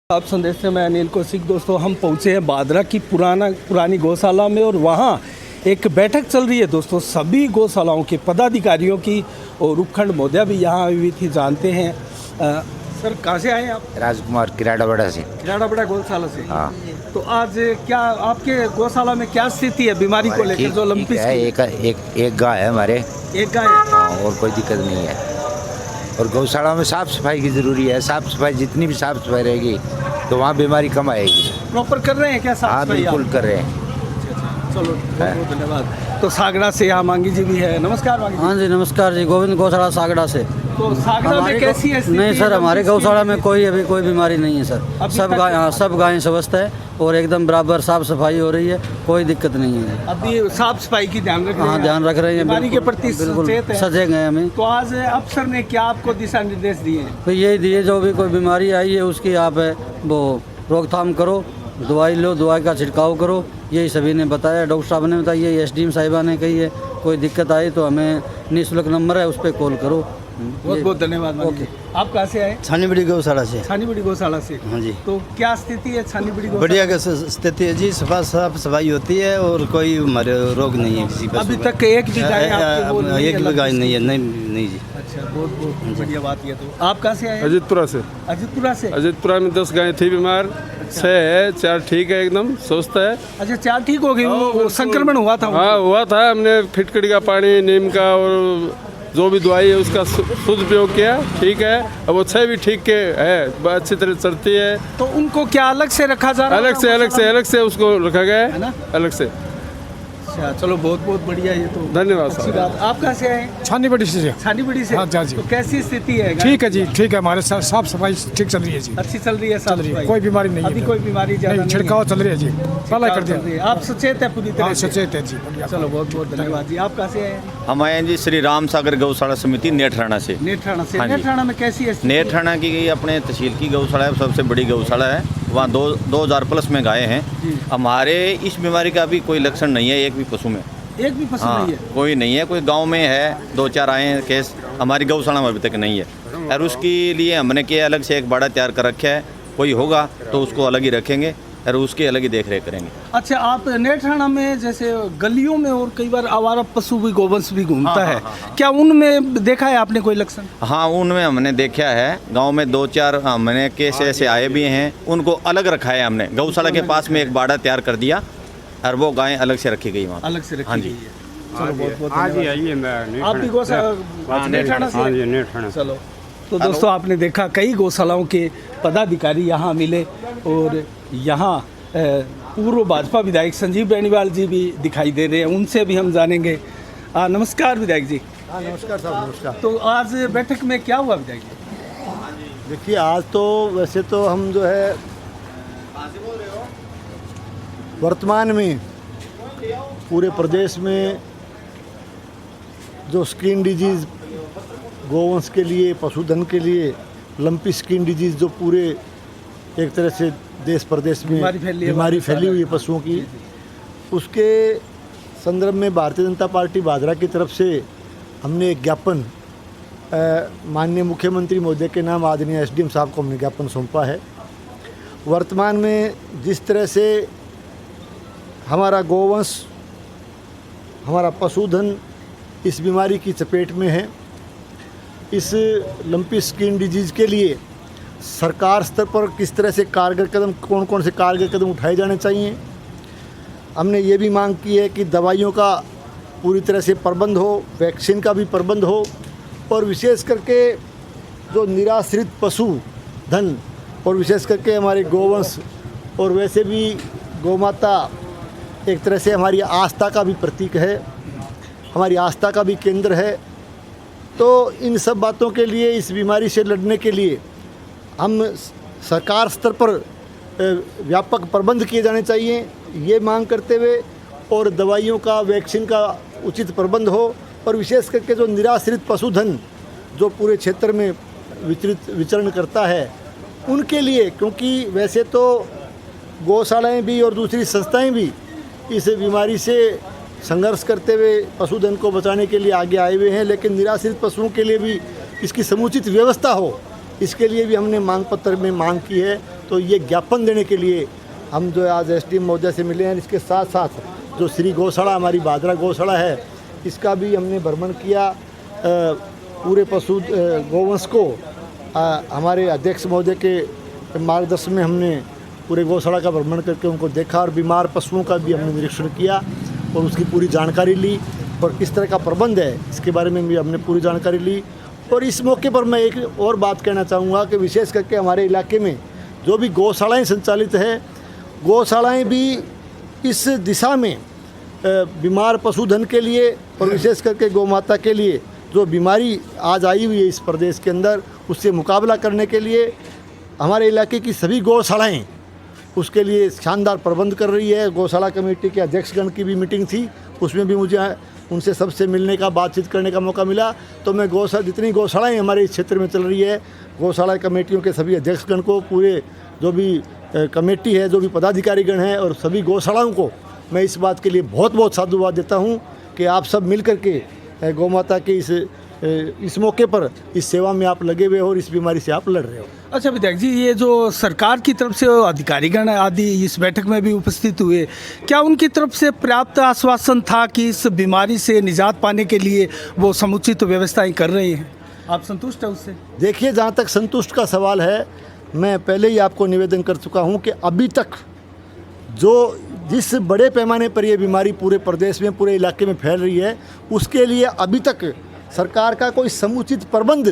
आप संदेश से मैं अनिल कौशिक। दोस्तों हम पहुंचे हैं बादरा की पुरानी गौशाला में और वहां एक बैठक चल रही है दोस्तों सभी गौशालाओं के पदाधिकारियों की, और उपखंड महोदया भी यहाँ आई हुई थी। जानते हैं सर कहाँ से आए आप? राजकुमार किराड़ाबड़ा से। किराड़ाबड़ा गौशाला से। हाँ। तो आज क्या आपके गौशाला में क्या स्थिति है बीमारी को लेकर? जो लंपी है एक गाय है हमारे। एक गाय है। हाँ, और कोई दिक्कत नहीं है। और गौशाला में साफ सफाई की ज़रूरी है। साफ सफाई जितनी भी साफ सफाई रहेगी तो वहाँ बीमारी कम आएगी। प्रॉपर कर रहे हैं क्या साफ हाँ सफाई? बिल्कुल कर रहे हैं। चलो बहुत धन्यवाद। तो सागड़ा से यहाँ मांगी जी भी है। नमस्कार मांगी जी। हाँ जी नमस्कार जी, गोविंद गौशाला सागड़ा से। तो सागड़ा में कैसी है स्थिति? नहीं सर, हमारे गौशाला में अभी कोई बीमारी नहीं है सर। सब गायें स्वस्थ है और एकदम बराबर साफ सफाई हो रही है, कोई दिक्कत नहीं है। अभी साफ सफाई की ध्यान रख रहे हैं? हाँ ध्यान रख रहे हैं, बीमारी के प्रति सचेत हैं। सजग हैं हमें। तो आज अफसर ने क्या आपको दिशा निर्देश दिए हैं? तो यही दिए, जो भी कोई बीमारी आई है उसकी आप वो रोकथाम करो, दवाई लो, दवाई का छिड़काव करो, यही सभी ने बताया। डॉक्टर साहब ने बताया, ये एसडीएम साहिबा ने कही है। कोई दिक्कत आई तो हमें निःशुल्क नंबर है, उस पर कॉल करो। बहुत बहुत धन्यवाद। ओके, आप कहाँ से आए? छानी बड़ी गौशाला से। छानी बड़ी गौशाला से। हाँ जी। तो क्या स्थिति है छानी बड़ी गौशाला? बढ़िया स्थिति है जी, साफ सफाई होती है और कोई हमारे रोग नहीं है किसी। अभी तक एक भी गाय आपके वो नहीं है? एक भी गाय नहीं है। नहीं जी। अच्छा, बहुत बहुत बढ़िया बात है। तो आप कहाँ से आए? अजीतपुरा से। अजीतपुरा से। अजीतपुरा में 10 गायें थी बीमार, 6 है, 4 ठीक है, एकदम स्वस्थ है। अच्छा, 4 ठीक हो गई। वो संक्रमण हुआ था? हाँ हुआ था। हमने फिटकड़ी का पानी, नीम का और जो भी दवाई है उसका शुद्ध उपयोग किया, ठीक है। अब वो 6 भी ठीक के है, अच्छी तरह चलती है। तो उनको क्या अलग से रखा जा रहा है? अलग से उसको रखा गया है ना? अलग से। अच्छा, चलो बहुत बहुत बढ़िया। ये तो धन्यवाद अच्छी साहब। बात। आप कहाँ से आए? छानी बड़ी से। छानी बड़ी से। हाँ जी। तो कैसी स्थिति है? ठीक है जी, ठीक है। हमारे साथ साफ सफाई ठीक चल रही है जी। अच्छी चल रही है साफ सफाई? कोई बीमारी नहीं है अभी कोई बीमारी ज्यादा नहीं, छिड़काव चल रही है जी। पहला कर दिया। आप सचेत है पूरी तरह हाँ से? सचेत है जी। चलो बहुत बहुत धन्यवाद जी। आप कहाँ से आए? हम आए हैं जी श्री राम सागर गौशाला समिति नेठराना से। नेठराना से। हाँ जी। नेठराना में कैसी है स्थिति? नेठराना की अपने तहसील की गौशाला है, सबसे बड़ी गौशाला है। वहाँ 2000 प्लस में गायें हैं। हमारे इस बीमारी का भी कोई लक्षण नहीं है, एक भी पशु में। एक भी पशु हाँ, नहीं है? कोई नहीं है। कोई गांव में है, 2-4 आए हैं केस, हमारी गौशाला में अभी तक नहीं है। और उसके लिए हमने किया अलग से एक बाड़ा तैयार कर रखा है। कोई होगा तो उसको अलग ही रखेंगे और उसकी अलग ही देख रेख करेंगे। अच्छा, आप नेठराना में जैसे गलियों में और कई बार आवारा पशु भी, गोवंश भी घूमता है, क्या उनमें देखा है आपने कोई लक्षण? हाँ उनमें हमने देखा है। गांव में 2-4 हमने केस ऐसे आए भी हैं, उनको अलग रखा है हमने। गौशाला के पास में एक बाड़ा तैयार कर दिया और वो गायें अलग से रखी गई वहाँ। अलग से रखी हाँ जी। गई है। चलो बहुत बहुत आज ही धन्यवाद। आइए। आप भी गौशाला नेठराना से? हाँ जी, नेठराना। चलो। तो दोस्तों आपने देखा कई गौशालाओं के पदाधिकारी यहाँ मिले, और यहाँ पूर्व भाजपा विधायक संजीव बेनीवाल जी भी दिखाई दे रहे हैं। उनसे भी हम जानेंगे। नमस्कार विधायक जी। हाँ नमस्कार साहब, नमस्कार। तो आज बैठक में क्या हुआ विधायक जी? देखिए आज तो वैसे तो हम जो है वर्तमान में पूरे प्रदेश में जो स्किन डिजीज़ गोवंश के लिए, पशुधन के लिए लंपी स्किन डिजीज़ जो पूरे एक तरह से देश प्रदेश में बीमारी फैली हुई है पशुओं की, उसके संदर्भ में भारतीय जनता पार्टी बादरा की तरफ से हमने एक ज्ञापन माननीय मुख्यमंत्री महोदय के नाम आदरणीय एसडीएम साहब को हमने ज्ञापन सौंपा है। वर्तमान में जिस तरह से हमारा गोवंश, हमारा पशुधन इस बीमारी की चपेट में है, इस लंपी स्किन डिजीज़ के लिए सरकार स्तर पर किस तरह से कारगर कदम, कौन कौन से कारगर कदम उठाए जाने चाहिए। हमने ये भी मांग की है कि दवाइयों का पूरी तरह से प्रबंध हो, वैक्सीन का भी प्रबंध हो, और विशेष करके जो निराश्रित पशुधन और विशेष करके हमारे गोवंश, और वैसे भी गौमाता एक तरह से हमारी आस्था का भी प्रतीक है, हमारी आस्था का भी केंद्र है। तो इन सब बातों के लिए, इस बीमारी से लड़ने के लिए हम सरकार स्तर पर व्यापक प्रबंध किए जाने चाहिए, ये मांग करते हुए, और दवाइयों का, वैक्सीन का उचित प्रबंध हो, और विशेष करके जो निराश्रित पशुधन जो पूरे क्षेत्र में विचरण करता है उनके लिए, क्योंकि वैसे तो गौशालाएँ भी और दूसरी संस्थाएँ भी इस बीमारी से संघर्ष करते हुए पशुधन को बचाने के लिए आगे आए हुए हैं, लेकिन निराश्रित पशुओं के लिए भी इसकी समुचित व्यवस्था हो, इसके लिए भी हमने मांग पत्र में मांग की है। तो ये ज्ञापन देने के लिए हम जो है आज एसडीएम महोदय से मिले हैं। इसके साथ साथ जो श्री गौशाला हमारी बादरा गौशाला है, इसका भी हमने भ्रमण किया। पूरे पशु गौवंश को हमारे अध्यक्ष महोदय के मार्गदर्शन में हमने पूरे गौशाला का भ्रमण करके उनको देखा और बीमार पशुओं का भी हमने निरीक्षण किया और उसकी पूरी जानकारी ली और किस तरह का प्रबंध है इसके बारे में भी हमने पूरी जानकारी ली। और इस मौके पर मैं एक और बात कहना चाहूँगा कि विशेष करके हमारे इलाके में जो भी गौशालाएँ संचालित है, गौशालाएँ भी इस दिशा में बीमार पशुधन के लिए और विशेष करके गौ माता के लिए जो बीमारी आज आई हुई है इस प्रदेश के अंदर, उससे मुकाबला करने के लिए हमारे इलाके की सभी गौशालाएँ उसके लिए शानदार प्रबंध कर रही है। गौशाला कमेटी के अध्यक्षगण की भी मीटिंग थी, उसमें भी मुझे उनसे सबसे मिलने का, बातचीत करने का मौका मिला। तो मैं गौशाला जितनी गौशालाएँ हमारे इस क्षेत्र में चल रही है, गौशाला कमेटियों के सभी अध्यक्षगण को, पूरे जो भी कमेटी है, जो भी पदाधिकारीगण हैं और सभी गौशालाओं को मैं इस बात के लिए बहुत बहुत साधुवाद देता हूँ कि आप सब मिल कर के गौ माता के इस मौके पर इस सेवा में आप लगे हुए हो और इस बीमारी से आप लड़ रहे हो। अच्छा विधायक जी, ये जो सरकार की तरफ से अधिकारीगण आदि इस बैठक में भी उपस्थित हुए, क्या उनकी तरफ से पर्याप्त आश्वासन था कि इस बीमारी से निजात पाने के लिए वो समुचित व्यवस्थाएं कर रहे हैं? आप संतुष्ट हैं उससे? देखिए, जहाँ तक संतुष्ट का सवाल है, मैं पहले ही आपको निवेदन कर चुका हूँ कि अभी तक जो जिस बड़े पैमाने पर ये बीमारी पूरे प्रदेश में, पूरे इलाके में फैल रही है, उसके लिए अभी तक सरकार का कोई समुचित प्रबंध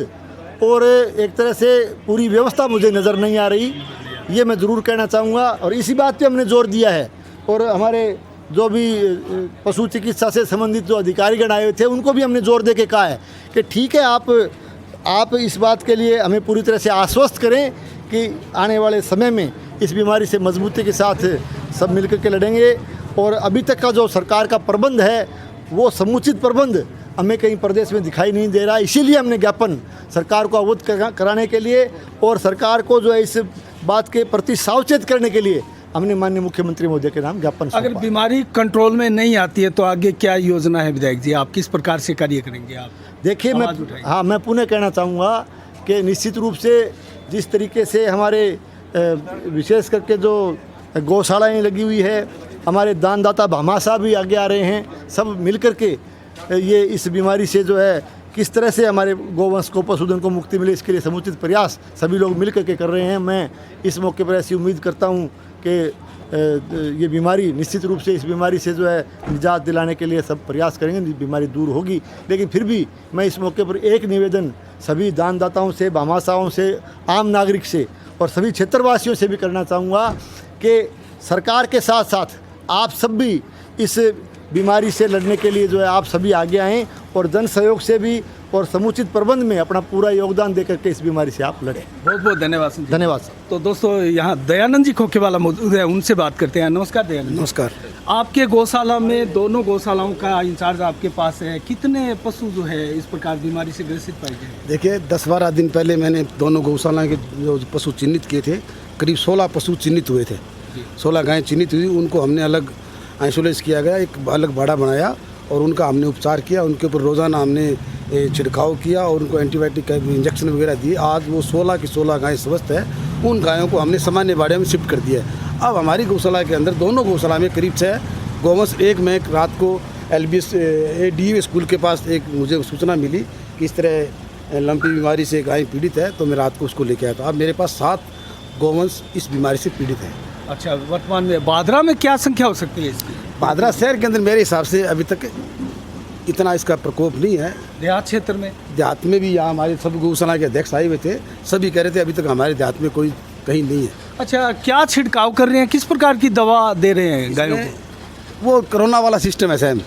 और एक तरह से पूरी व्यवस्था मुझे नज़र नहीं आ रही, ये मैं ज़रूर कहना चाहूँगा। और इसी बात पे हमने जोर दिया है और हमारे जो भी पशु चिकित्सा से संबंधित जो अधिकारीगण आए थे उनको भी हमने जोर दे के कहा है कि ठीक है, आप इस बात के लिए हमें पूरी तरह से आश्वस्त करें कि आने वाले समय में इस बीमारी से मजबूती के साथ सब मिलकर के लड़ेंगे। और अभी तक का जो सरकार का प्रबंध है वो समुचित प्रबंध हमें कहीं प्रदेश में दिखाई नहीं दे रहा। इसीलिए हमने ज्ञापन सरकार को अवगत कराने के लिए और सरकार को जो है इस बात के प्रति सावचेत करने के लिए हमने माननीय मुख्यमंत्री महोदय के नाम ज्ञापन सौंपा। अगर बीमारी कंट्रोल में नहीं आती है तो आगे क्या योजना है विधायक जी? आप किस प्रकार से कार्य करेंगे? आप देखिए, मैं पुनः कहना चाहूँगा कि निश्चित रूप से जिस तरीके से हमारे विशेष करके जो गौशालाएँ लगी हुई है, हमारे दानदाता भामाशाह भी आगे आ रहे हैं, सब मिल कर के ये इस बीमारी से जो है किस तरह से हमारे गोवंश को, पशुधन को मुक्ति मिले, इसके लिए समुचित प्रयास सभी लोग मिल करके कर रहे हैं। मैं इस मौके पर ऐसी उम्मीद करता हूं कि ये बीमारी निश्चित रूप से, इस बीमारी से जो है निजात दिलाने के लिए सब प्रयास करेंगे, बीमारी दूर होगी। लेकिन फिर भी मैं इस मौके पर एक निवेदन सभी दानदाताओं से, भामाशाहों से, आम नागरिक से और सभी क्षेत्रवासियों से भी करना चाहूँगा कि सरकार के साथ साथ आप सब भी इस बीमारी से लड़ने के लिए जो है आप सभी आगे आएँ और जन सहयोग से भी और समुचित प्रबंध में अपना पूरा योगदान देकर के इस बीमारी से आप लड़ें। बहुत बहुत धन्यवाद। धन्यवाद सर। तो दोस्तों, यहाँ दयानंद जी खोखेवाला मौजूद है, उनसे बात करते हैं। नमस्कार दयानंद। नमस्कार। आपके गौशाला में, दोनों गौशालाओं का इंचार्ज आपके पास है, कितने पशु जो है इस प्रकार बीमारी से ग्रसित पाए गए? देखिए, 10-12 दिन पहले मैंने दोनों गौशाला के जो पशु चिन्हित किए थे, करीब 16 पशु चिन्हित हुए थे। 16 गायें चिन्हित हुई, उनको हमने अलग आइसोलेट किया गया, एक अलग बाड़ा बनाया और उनका हमने उपचार किया। उनके ऊपर रोज़ाना हमने छिड़काव किया और उनको एंटीबायोटिक का इंजेक्शन वगैरह दिए। आज वो 16 की 16 गायें स्वस्थ है। उन गायों को हमने सामान्य बाड़े में शिफ्ट कर दिया है। अब हमारी गौशाला के अंदर, दोनों गौशाला में करीब 6 गौवंश। एक में रात को LBS DU स्कूल के पास एक मुझे सूचना मिली कि इस तरह लंपी बीमारी से गाय पीड़ित है, तो मैं रात को उसको लेके आया था। अब मेरे पास 7 गौवंश इस बीमारी से पीड़ित हैं। अच्छा, वर्तमान में बादरा में क्या संख्या हो सकती है इसकी? बादरा शहर के अंदर मेरे हिसाब से अभी तक इतना इसका प्रकोप नहीं है। देहात क्षेत्र में, देहात में भी यहाँ हमारे सब गौशाला के अध्यक्ष आए हुए थे, सभी कह रहे थे अभी तक हमारे देहात में कोई कहीं नहीं है। अच्छा, क्या छिड़काव कर रहे हैं, किस प्रकार की दवा दे रहे हैं गायों को? वो कोरोना वाला सिस्टम है सेम,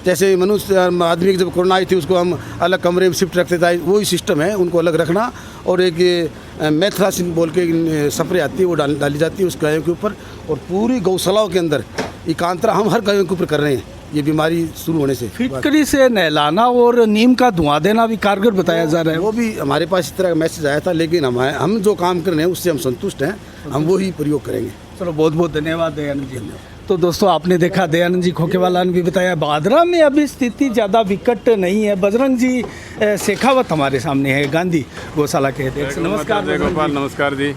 जैसे मनुष्य आदमी की जब कोरोना आई थी उसको हम अलग कमरे में शिफ्ट रखते थे, वही सिस्टम है, उनको अलग रखना। और एक मेथलासिन बोल के स्प्रे आती है, वो डाली जाती है उस गायों के ऊपर। और पूरी गौशालाओं के अंदर एकांतरा हम हर गायों के ऊपर कर रहे हैं ये बीमारी शुरू होने से। फिटकरी से नहलाना और नीम का धुआं देना भी कारगर बताया जा रहा है। वो भी हमारे पास इस तरह का मैसेज आया था, लेकिन हम जो काम कर रहे हैं उससे हम संतुष्ट हैं, हम वो ही प्रयोग करेंगे। चलो, बहुत बहुत धन्यवाद दयानंद जी। तो दोस्तों, आपने देखा दयानंद जी खोखेवाला ने भी बताया, बादरा में अभी स्थिति ज़्यादा विकट नहीं है। बजरंग जी शेखावत हमारे सामने है, गांधी गौशाला के अध्यक्ष। नमस्कार गोपाल। नमस्कार जी।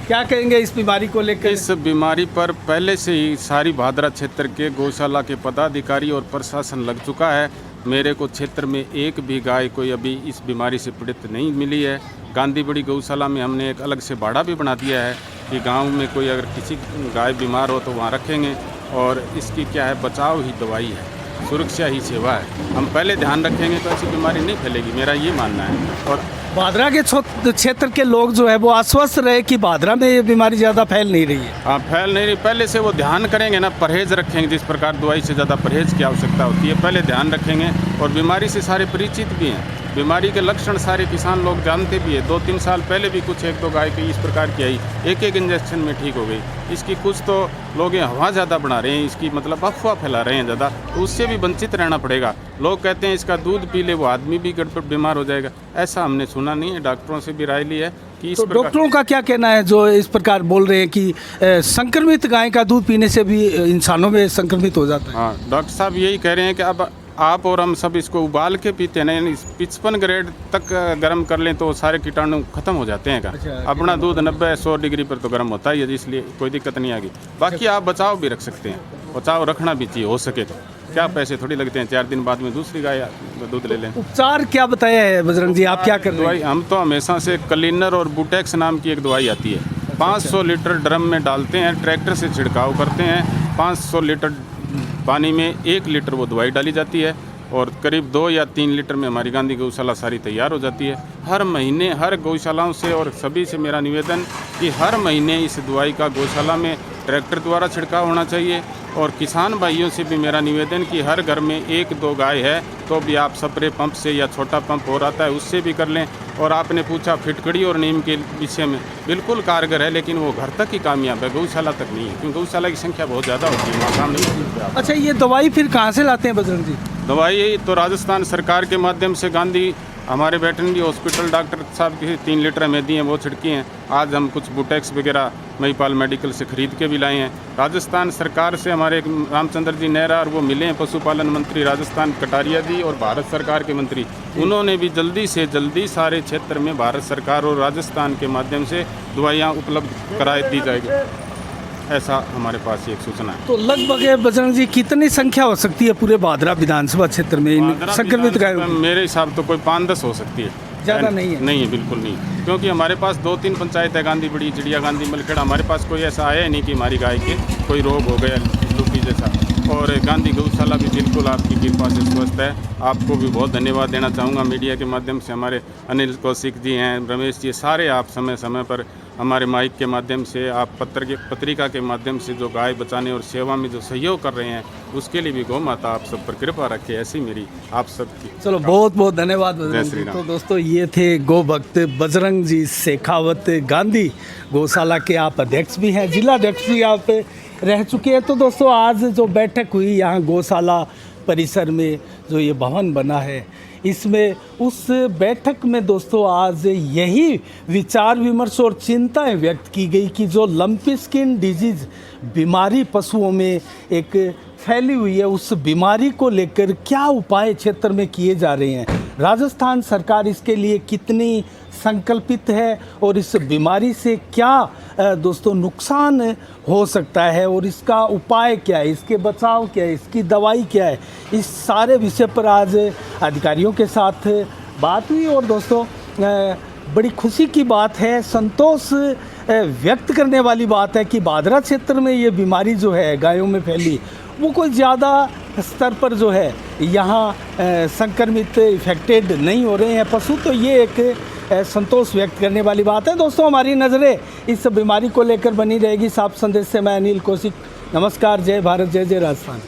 क्या कहेंगे इस बीमारी को लेकर? इस बीमारी पर पहले से ही सारी भादरा क्षेत्र के गौशाला के पदाधिकारी और प्रशासन लग चुका है। मेरे को क्षेत्र में एक भी गाय कोई अभी इस बीमारी से पीड़ित नहीं मिली है। गांधी बड़ी गौशाला में हमने एक अलग से बाड़ा भी बना दिया है कि गांव में कोई अगर किसी गाय बीमार हो तो वहाँ रखेंगे, और इसकी क्या है, बचाव ही दवाई है, सुरक्षा ही सेवा है। हम पहले ध्यान रखेंगे तो ऐसी बीमारी नहीं फैलेगी, मेरा ये मानना है। और भादरा के क्षेत्र के लोग जो है वो आश्वस्त रहे कि भादरा में ये बीमारी ज़्यादा फैल नहीं रही है। हाँ, फैल नहीं रही। पहले से वो ध्यान करेंगे ना, परहेज रखेंगे, जिस प्रकार दवाई से ज़्यादा परहेज की आवश्यकता होती है, पहले ध्यान रखेंगे। और बीमारी से सारे परिचित भी हैं, बीमारी के लक्षण सारे किसान लोग जानते भी है। 2-3 साल पहले भी कुछ 1-2 गाय की इस प्रकार की आई, एक इंजेक्शन में ठीक हो गई। इसकी कुछ तो लोग हवा ज़्यादा बना रहे हैं, इसकी मतलब अफवाह फैला रहे हैं ज़्यादा, तो उससे भी वंचित रहना पड़ेगा। लोग कहते हैं इसका दूध पी ले वो आदमी भी गड़बड़ बीमार हो जाएगा, ऐसा हमने सुना नहीं है। डॉक्टरों से भी राय ली है कि इस तो डॉक्टरों का क्या कहना है जो इस प्रकार बोल रहे हैं कि संक्रमित गाय का दूध पीने से भी इंसानों में संक्रमित हो जाता है? हाँ, डॉक्टर साहब यही कह रहे हैं कि अब आप और हम सब इसको उबाल के पीते हैं ना, यानी 55 ग्रेड तक गर्म कर लें तो सारे कीटाणु खत्म हो जाते हैं का। अच्छा, अपना दूध 90-100 डिग्री पर तो गर्म होता ही है, इसलिए कोई दिक्कत नहीं आएगी। बाकी आप बचाव भी रख सकते हैं, बचाव रखना भी चाहिए हो सके तो। क्या पैसे थोड़ी लगते हैं, 4 दिन बाद में दूसरी गाय दूध ले लें। उपचार क्या बताया है बजरंग जी, आप क्या कर रहे दवाई हैं? हम तो हमेशा से क्लीनर और बुटेक्स नाम की एक दवाई आती है, 500 लीटर ड्रम में डालते हैं, ट्रैक्टर से छिड़काव करते हैं। 500 लीटर पानी में 1 लीटर वो दवाई डाली जाती है, और करीब 2 या 3 लीटर में हमारी गांधी गौशाला सारी तैयार हो जाती है। हर महीने हर गौशालाओं से और सभी से मेरा निवेदन कि हर महीने इस दवाई का गौशाला में ट्रैक्टर द्वारा छिड़काव होना चाहिए। और किसान भाइयों से भी मेरा निवेदन कि हर घर में 1-2 गाय है तो भी आप स्प्रे पंप से या छोटा पंप हो रहा है उससे भी कर लें। और आपने पूछा फिटकड़ी और नीम के विषय में, बिल्कुल कारगर है, लेकिन वो घर तक ही कामयाब है, गौशाला तक नहीं है, क्योंकि गौशाला की संख्या बहुत ज़्यादा होती है वहाँ सामने। अच्छा, ये दवाई फिर कहाँ से लाते हैं बजरंग जी? दवाई तो राजस्थान सरकार के माध्यम से गांधी हमारे वेटरनरी हॉस्पिटल डॉक्टर साहब की 3 लीटर में दी हैं, वो छिड़की हैं। आज हम कुछ बुटेक्स वगैरह महिपाल मेडिकल से खरीद के भी लाए हैं। राजस्थान सरकार से हमारे एक रामचंद्र जी नेहरा और वो मिले हैं पशुपालन मंत्री राजस्थान कटारिया जी और भारत सरकार के मंत्री, उन्होंने भी जल्दी से जल्दी सारे क्षेत्र में भारत सरकार और राजस्थान के माध्यम से दवाइयाँ उपलब्ध कराई दी जाएगी, ऐसा हमारे पास एक सूचना है। तो लगभग बजरंग जी कितनी संख्या हो सकती है पूरे भादरा विधानसभा क्षेत्र में इन संक्रमित गायों की? मेरे हिसाब तो कोई 5-10 हो सकती है, ज़्यादा नहीं है? नहीं है, बिल्कुल नहीं, क्योंकि हमारे पास 2-3 पंचायत है, गांधी बड़ी, चिड़िया गांधी, मलखेड़ा। हमारे पास कोई ऐसा आया नहीं कि हमारी गाय के कोई रोग हो गया लूपी जैसा। और गांधी गौशाला भी बिल्कुल आपकी कृपा से स्वस्थ है। आपको भी बहुत धन्यवाद देना चाहूँगा मीडिया के माध्यम से। हमारे अनिल कौशिक जी हैं, रमेश जी, सारे आप समय समय पर हमारे माइक के माध्यम से, आप पत्रिका के माध्यम से जो गाय बचाने और सेवा में जो सहयोग कर रहे हैं, उसके लिए भी गौ माता आप सब पर कृपा रखे, ऐसी मेरी आप सबकी। चलो, बहुत बहुत धन्यवाद बजरंग जय जी। श्री राम। तो दोस्तों, ये थे गौ भक्त बजरंग जी शेखावत, गांधी गौशाला के आप अध्यक्ष भी हैं, जिला अध्यक्ष भी आप रह चुके हैं। तो दोस्तों, आज जो बैठक हुई यहाँ गौशाला परिसर में, जो ये भवन बना है, इसमें उस बैठक में दोस्तों आज यही विचार विमर्श और चिंताएं व्यक्त की गई कि जो लंपी स्किन डिजीज़ बीमारी पशुओं में एक फैली हुई है, उस बीमारी को लेकर क्या उपाय क्षेत्र में किए जा रहे हैं, राजस्थान सरकार इसके लिए कितनी संकल्पित है और इस बीमारी से क्या दोस्तों नुकसान हो सकता है और इसका उपाय क्या है, इसके बचाव क्या है, इसकी दवाई क्या है, इस सारे विषय पर आज अधिकारियों के साथ बात हुई। और दोस्तों, बड़ी खुशी की बात है, संतोष व्यक्त करने वाली बात है कि भादरा क्षेत्र में ये बीमारी जो है गायों में फैली, वो कोई ज़्यादा स्तर पर जो है यहाँ संक्रमित इफेक्टेड नहीं हो रहे हैं पशु। तो ये एक संतोष व्यक्त करने वाली बात है। दोस्तों, हमारी नज़रें इस बीमारी को लेकर बनी रहेगी। साफ संदेश से मैं अनिल कौशिक, नमस्कार, जय भारत, जय जय राजस्थान।